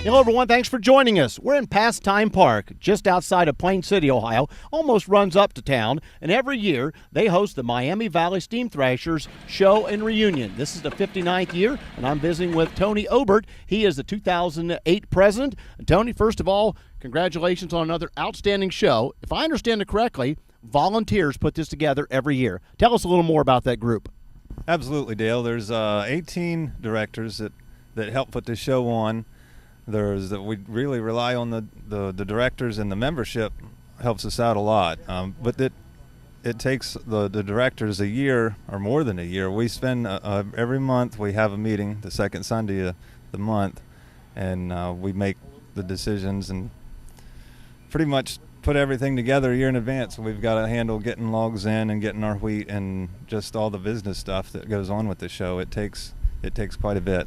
Hello, everyone. Thanks for joining us. We're in Pastime Park, just outside of Plain City, Ohio. Almost runs up to town. And every year, they host the Miami Valley Steam Threshers Show and Reunion. This is the 59th year, and I'm visiting with Tony Obert. He is the 2008 president. And Tony, first of all, congratulations on another outstanding show. If I understand it correctly, volunteers put this together every year. Tell us a little more about that group. Absolutely, Dale. There's 18 directors that help put this show on. We really rely on the directors, and the membership helps us out a lot. But it takes the directors a year or more than a year. We spend every month we have a meeting the second Sunday of the month, and we make the decisions and pretty much put everything together a year in advance. We've got to handle getting logs in and getting our wheat and just all the business stuff that goes on with the show. It takes quite a bit.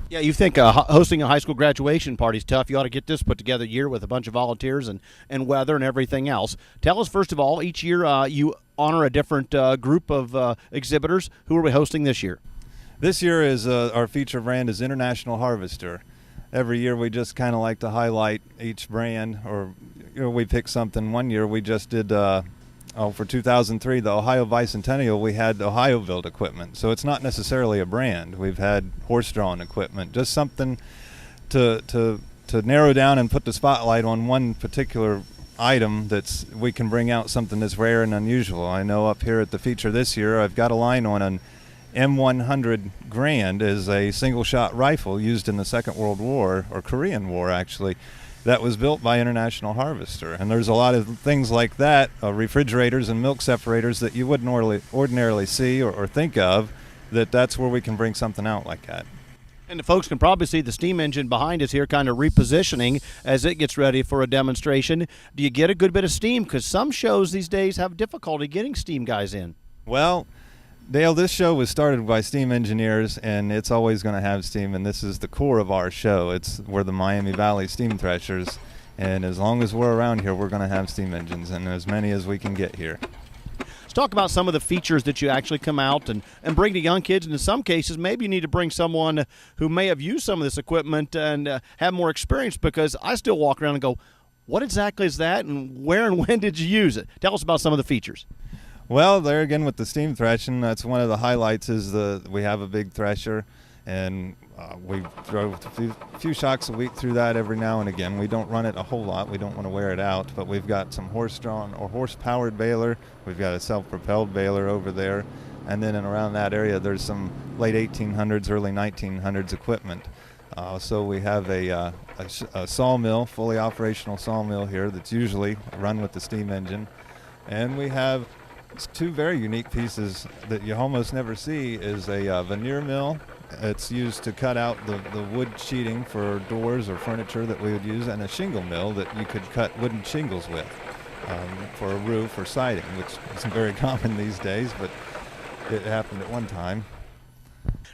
Yeah, you think hosting a high school graduation party is tough. You ought to get this put together a year with a bunch of volunteers and weather and everything else. Tell us, first of all, each year you honor a different group of exhibitors. Who are we hosting this year? This year is our feature brand is International Harvester. Every year we just kind of like to highlight each brand, or we pick something. One year we just did for 2003, the Ohio Bicentennial, we had Ohio-built equipment. So it's not necessarily a brand. We've had horse-drawn equipment, just something to narrow down and put the spotlight on one particular item we can bring out something that's rare and unusual. I know up here at the feature this year, I've got a line on an M100 Grand, is a single-shot rifle used in the Second World War, or Korean War actually, that was built by International Harvester. And there's a lot of things like that, refrigerators and milk separators that you wouldn't ordinarily see or think of, that's where we can bring something out like that. And the folks can probably see the steam engine behind us here kind of repositioning as it gets ready for a demonstration. Do you get a good bit of steam? Because some shows these days have difficulty getting steam guys in. Well, Dale, this show was started by steam engineers, and it's always going to have steam, and this is the core of our show. We're the Miami Valley Steam Threshers, and as long as we're around here, we're going to have steam engines, and as many as we can get here. Let's talk about some of the features that you actually come out and bring to young kids, and in some cases, maybe you need to bring someone who may have used some of this equipment and have more experience, because I still walk around and go, what exactly is that, and where and when did you use it? Tell us about some of the features. Well, there again with the steam threshing, that's one of the highlights is we have a big thresher, and we drove a few shocks a week through that every now and again. We don't run it a whole lot. We don't want to wear it out, but we've got some horse-drawn or horse-powered baler. We've got a self-propelled baler over there, and then around that area there's some late 1800s, early 1900s equipment. So we have a sawmill, fully operational sawmill here that's usually run with the steam engine, and we have two very unique pieces that you almost never see is a veneer mill. It's used to cut out the wood sheeting for doors or furniture that we would use, and a shingle mill that you could cut wooden shingles with for a roof or siding, which isn't very common these days, but it happened at one time.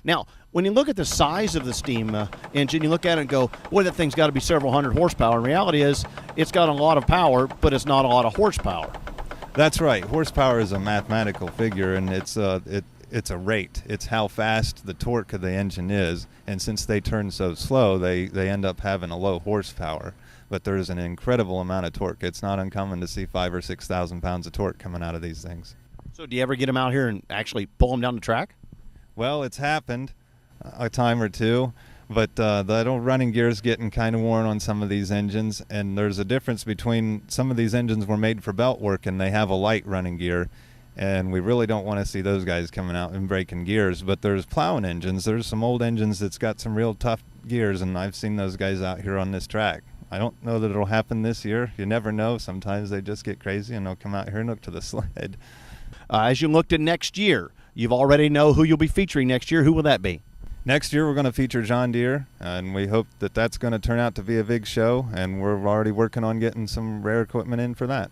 Now, when you look at the size of the steam engine, you look at it and go, well, that thing's got to be several hundred horsepower. And the reality is it's got a lot of power, but it's not a lot of horsepower. That's right. Horsepower is a mathematical figure, and it's a rate. It's how fast the torque of the engine is, and since they turn so slow, they end up having a low horsepower. But there's an incredible amount of torque. It's not uncommon to see 5,000 or 6,000 pounds of torque coming out of these things. So do you ever get them out here and actually pull them down the track? Well, it's happened a time or two. But that old running gear is getting kind of worn on some of these engines, and there's a difference between some of these engines were made for belt work and they have a light running gear, and we really don't want to see those guys coming out and breaking gears. But there's plowing engines. There's some old engines that's got some real tough gears, and I've seen those guys out here on this track. I don't know that it'll happen this year. You never know. Sometimes they just get crazy and they'll come out here and hook to the sled. As you looked at next year, you've already know who you'll be featuring next year. Who will that be? Next year we're going to feature John Deere, and we hope that that's going to turn out to be a big show, and we're already working on getting some rare equipment in for that.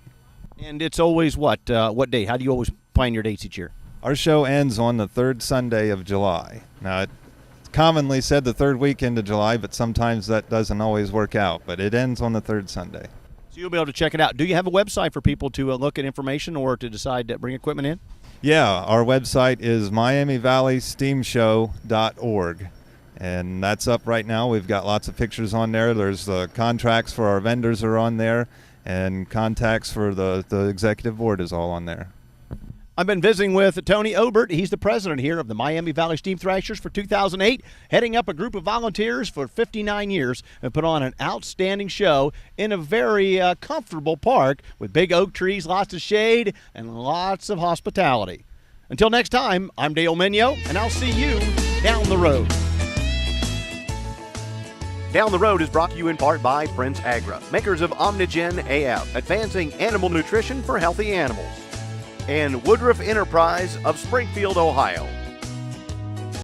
And it's always what day? How do you always plan your dates each year? Our show ends on the third Sunday of July. Now, it's commonly said the third weekend of July, but sometimes that doesn't always work out, but it ends on the third Sunday. So you'll be able to check it out. Do you have a website for people to look at information or to decide to bring equipment in? Yeah, our website is MiamiValleySteamShow.org. And that's up right now. We've got lots of pictures on there. There's contracts for our vendors are on there, and contacts for the executive board is all on there. I've been visiting with Tony Obert. He's the president here of the Miami Valley Steam Threshers for 2008, heading up a group of volunteers for 59 years and put on an outstanding show in a very comfortable park with big oak trees, lots of shade, and lots of hospitality. Until next time, I'm Dale Minyo, and I'll see you down the road. Down the Road is brought to you in part by Prince Agra, makers of Omnigen AF, advancing animal nutrition for healthy animals, and Woodruff Enterprise of Springfield, Ohio,